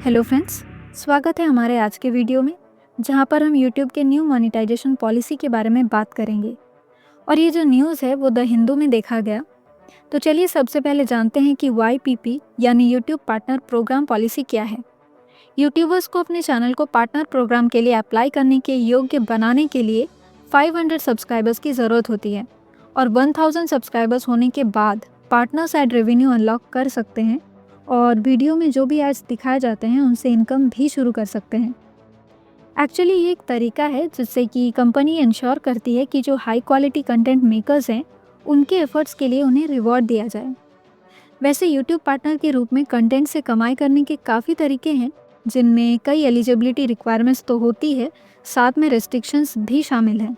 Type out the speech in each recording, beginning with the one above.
Hello friends, स्वागत है हमारे आज के वीडियो में जहां पर हम यूट्यूब के न्यू मोनेटाइजेशन पॉलिसी के बारे में बात करेंगे। और ये जो न्यूज़ है वो द हिंदू में देखा गया। तो चलिए सबसे पहले जानते हैं कि YPP यानी यूट्यूब पार्टनर प्रोग्राम पॉलिसी क्या है। यूट्यूबर्स को अपने चैनल को पार्टनर प्रोग्राम के लिए अप्लाई करने के योग्य बनाने के लिए 500 सब्सक्राइबर्स की ज़रूरत होती है और 1000 सब्सक्राइबर्स होने के बाद पार्टनर्स एड रेवेन्यू अनलॉक कर सकते हैं और वीडियो में जो भी एड्स दिखाए जाते हैं उनसे इनकम भी शुरू कर सकते हैं। एक्चुअली ये एक तरीका है जिससे कि कंपनी इंश्योर करती है कि जो हाई क्वालिटी कंटेंट मेकर्स हैं उनके एफर्ट्स के लिए उन्हें रिवॉर्ड दिया जाए। वैसे यूट्यूब पार्टनर के रूप में कंटेंट से कमाई करने के काफ़ी तरीके हैं जिनमें कई एलिजिबिलिटी रिक्वायरमेंट्स तो होती है, साथ में रेस्ट्रिक्शंस भी शामिल हैं।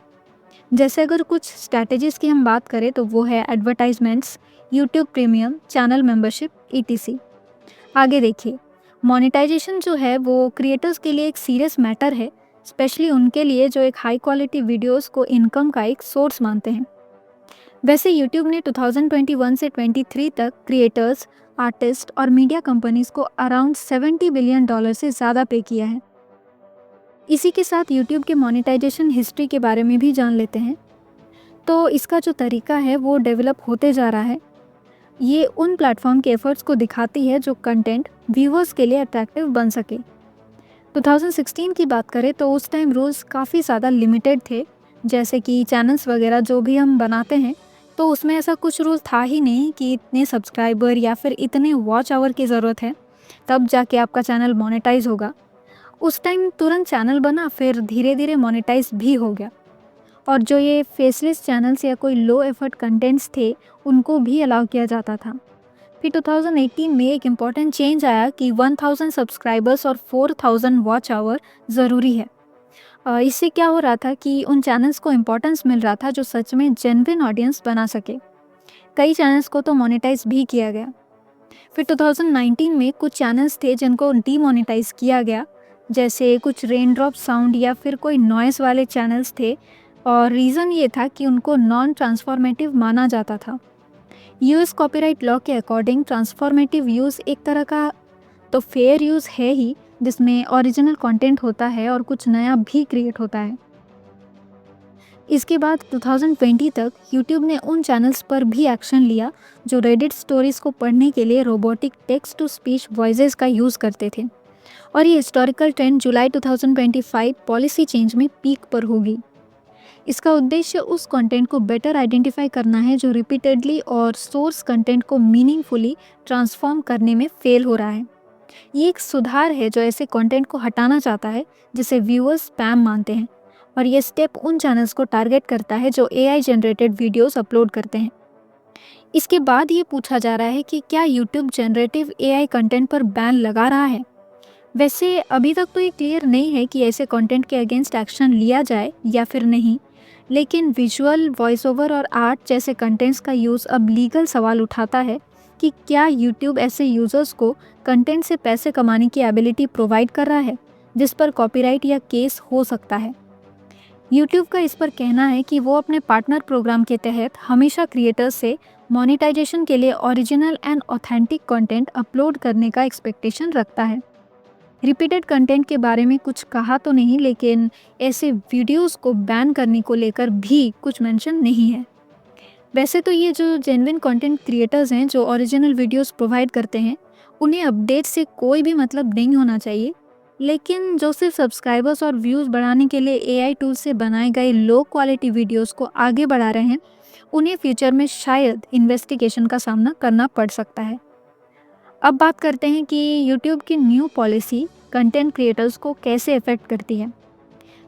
जैसे अगर कुछ स्ट्रैटेजीज़ की हम बात करें तो वो है advertisements, YouTube premium, channel membership, ETC। आगे देखिए, मोनेटाइजेशन जो है वो क्रिएटर्स के लिए एक सीरियस मैटर है, स्पेशली उनके लिए जो एक हाई क्वालिटी वीडियोस को इनकम का एक सोर्स मानते हैं। वैसे यूट्यूब ने 2021 से 23 तक क्रिएटर्स, आर्टिस्ट और मीडिया कंपनीज को अराउंड $70 बिलियन से ज़्यादा पे किया है। इसी के साथ यूट्यूब के मोनेटाइजेशन हिस्ट्री के बारे में भी जान लेते हैं। तो इसका जो तरीका है वो डेवलप होते जा रहा है। ये उन प्लेटफॉर्म के एफर्ट्स को दिखाती है जो कंटेंट व्यूअर्स के लिए अट्रैक्टिव बन सके। 2016 की बात करें तो उस टाइम रूल्स काफ़ी ज़्यादा लिमिटेड थे, जैसे कि चैनल्स वगैरह जो भी हम बनाते हैं तो उसमें ऐसा कुछ रूल था ही नहीं कि इतने सब्सक्राइबर या फिर इतने वॉच आवर की ज़रूरत है तब जाके आपका चैनल मोनेटाइज होगा। उस टाइम तुरंत चैनल बना, फिर धीरे धीरे मोनेटाइज भी हो गया। और जो ये फेसलेस चैनल्स या कोई लो एफर्ट कंटेंट्स थे उनको भी अलाउ किया जाता था। फिर 2018 में एक इम्पॉर्टेंट चेंज आया कि 1000 सब्सक्राइबर्स और 4000 वॉच आवर ज़रूरी है। इससे क्या हो रहा था कि उन चैनल्स को इम्पोर्टेंस मिल रहा था जो सच में जेन्युइन ऑडियंस बना सके। कई चैनल्स को तो मोनेटाइज भी किया गया। फिर 2019 में कुछ चैनल्स थे जिनको डीमोनेटाइज किया गया, जैसे कुछ रेन ड्रॉप साउंड या फिर कोई नॉइस वाले चैनल्स थे, और रीज़न ये था कि उनको नॉन ट्रांसफॉर्मेटिव माना जाता था। यूएस कॉपीराइट लॉ के अकॉर्डिंग ट्रांसफॉर्मेटिव यूज़ एक तरह का तो फेयर यूज़ है ही, जिसमें ओरिजिनल कंटेंट होता है और कुछ नया भी क्रिएट होता है। इसके बाद 2020 तक यूट्यूब ने उन चैनल्स पर भी एक्शन लिया जो रेडिट स्टोरीज को पढ़ने के लिए robotic text to speech voices का यूज़ करते थे। और ये हिस्टोरिकल ट्रेंड जुलाई 2025 पॉलिसी चेंज में पीक पर होगी। इसका उद्देश्य उस कंटेंट को बेटर आइडेंटिफाई करना है जो रिपीटेडली और सोर्स कंटेंट को मीनिंगफुली ट्रांसफॉर्म करने में फेल हो रहा है। ये एक सुधार है जो ऐसे कंटेंट को हटाना चाहता है जिसे व्यूअर्स स्पैम मानते हैं, और ये स्टेप उन चैनल्स को टारगेट करता है जो AI जनरेटेड वीडियोस अपलोड करते हैं। इसके बाद ये पूछा जा रहा है कि क्या यूट्यूब जनरेटिव AI कंटेंट पर बैन लगा रहा है। वैसे अभी तक तो ये क्लियर नहीं है कि ऐसे कंटेंट के अगेंस्ट एक्शन लिया जाए या फिर नहीं, लेकिन विजुअल, वॉइस ओवर और आर्ट जैसे कंटेंट्स का यूज़ अब लीगल सवाल उठाता है कि क्या यूट्यूब ऐसे यूज़र्स को कंटेंट से पैसे कमाने की एबिलिटी प्रोवाइड कर रहा है जिस पर कॉपीराइट या केस हो सकता है। यूट्यूब का इस पर कहना है कि वो अपने पार्टनर प्रोग्राम के तहत हमेशा क्रिएटर्स से मोनेटाइजेशन के लिए original and authentic content upload करने का एक्सपेक्टेशन रखता है। रिपीटेड कंटेंट के बारे में कुछ कहा तो नहीं, लेकिन ऐसे वीडियोस को बैन करने को लेकर भी कुछ मेंशन नहीं है। वैसे तो ये जो जेन्युइन कंटेंट क्रिएटर्स हैं जो ओरिजिनल वीडियोस प्रोवाइड करते हैं उन्हें अपडेट से कोई भी मतलब नहीं होना चाहिए, लेकिन जो सिर्फ सब्सक्राइबर्स और व्यूज़ बढ़ाने के लिए AI टूल से बनाए गए लो क्वालिटी वीडियोस को आगे बढ़ा रहे हैं उन्हें फ्यूचर में शायद इन्वेस्टिगेशन का सामना करना पड़ सकता है। अब बात करते हैं कि यूट्यूब की न्यू पॉलिसी कंटेंट क्रिएटर्स को कैसे अफेक्ट करती है।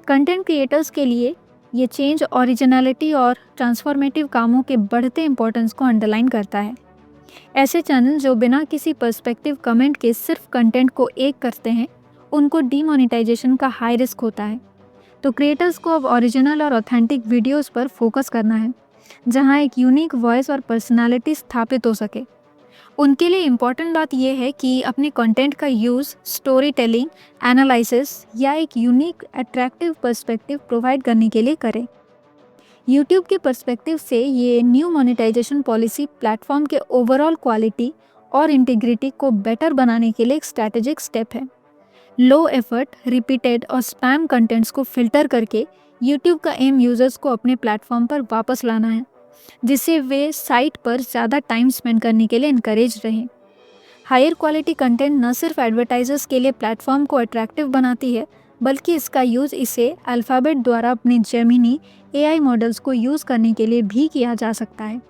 कंटेंट क्रिएटर्स के लिए ये चेंज ओरिजिनलिटी और ट्रांसफॉर्मेटिव कामों के बढ़ते इंपॉर्टेंस को अंडरलाइन करता है। ऐसे चैनल जो बिना किसी पर्सपेक्टिव कमेंट के सिर्फ कंटेंट को एक करते हैं उनको डीमोनेटाइजेशन का हाई रिस्क होता है। तो क्रिएटर्स को अब ओरिजिनल और ऑथेंटिक वीडियोस पर फोकस करना है जहां एक यूनिक वॉइस और पर्सनालिटी स्थापित हो सके। उनके लिए इम्पॉर्टेंट बात यह है कि अपने कंटेंट का यूज़ स्टोरी टेलिंग, एनालिसिस या एक यूनिक अट्रैक्टिव पर्सपेक्टिव प्रोवाइड करने के लिए करें। यूट्यूब के पर्सपेक्टिव से ये न्यू मोनेटाइजेशन पॉलिसी प्लेटफॉर्म के ओवरऑल क्वालिटी और इंटीग्रिटी को बेटर बनाने के लिए एक स्ट्रैटेजिक स्टेप है। लो एफर्ट, रिपीटेड और स्पैम कंटेंट्स को फिल्टर करके यूट्यूब का एम यूजर्स को अपने प्लेटफॉर्म पर वापस लाना है, जिससे वे साइट पर ज़्यादा टाइम स्पेंड करने के लिए इनकरेज रहें। हायर क्वालिटी कंटेंट न सिर्फ एडवर्टाइजर्स के लिए प्लेटफॉर्म को अट्रैक्टिव बनाती है, बल्कि इसका यूज़ इसे अल्फ़ाबेट द्वारा अपने जेमिनी एआई मॉडल्स को यूज़ करने के लिए भी किया जा सकता है।